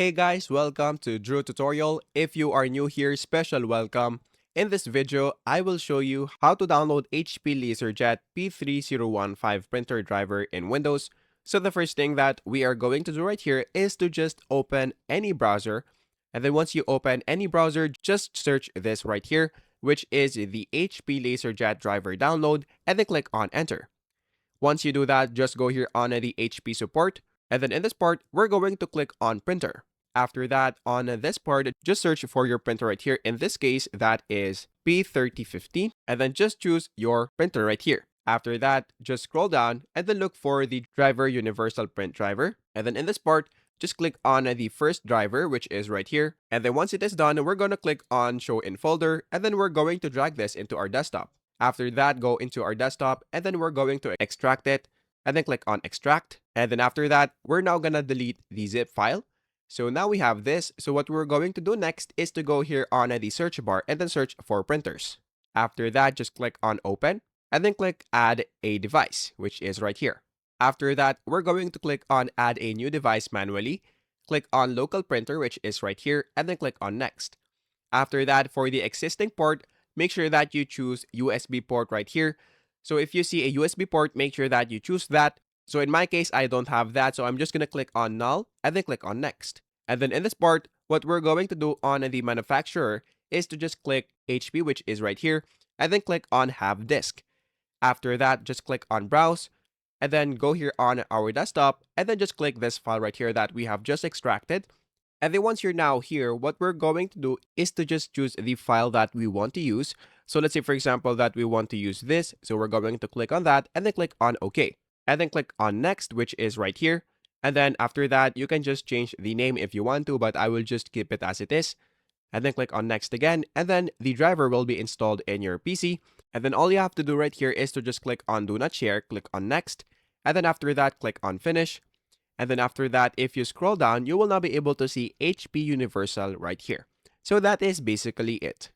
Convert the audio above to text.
Hey guys, welcome to Drew Tutorial. If you are new here, special welcome. In this video, I will show you how to download HP LaserJet P3015 printer driver in Windows. So the first thing that we are going to do right here is to just open any browser. And then once you open any browser, just search this right here, which is the HP LaserJet driver download, and then click on enter. Once you do that, just go here on the HP support. And then in this part, we're going to click on printer. After that, on this part, just search for your printer right here. In this case, that is P3015. And then just choose your printer right here. After that, just scroll down and then look for the driver universal print driver. And then in this part, just click on the first driver, which is right here. And then once it is done, we're going to click on show in folder. And then we're going to drag this into our desktop. After that, go into our desktop and then we're going to extract it and then click on extract. And then after that, we're now going to delete the zip file. So now we have this. So what we're going to do next is to go here on the search bar and then search for printers. After that, just click on open and then click add a device, which is right here. After that, we're going to click on add a new device manually. Click on local printer, which is right here, and then click on next. After that, for the existing port, make sure that you choose USB port right here. So if you see a USB port, make sure that you choose that. So in my case, I don't have that. So I'm just going to click on null and then click on next. And then in this part, what we're going to do on the manufacturer is to just click HP, which is right here, and then click on have disk. After that, just click on browse and then go here on our desktop and then just click this file right here that we have just extracted. And then once you're now here, what we're going to do is to just choose the file that we want to use. So let's say, for example, that we want to use this. So we're going to click on that and then click on OK. And then click on next, which is right here. And then after that, you can just change the name if you want to, but I will just keep it as it is. And then click on next again. And then the driver will be installed in your PC. And then all you have to do right here is to just click on do not share, click on next. And then after that, click on finish. And then after that, if you scroll down, you will now be able to see HP Universal right here. So that is basically it.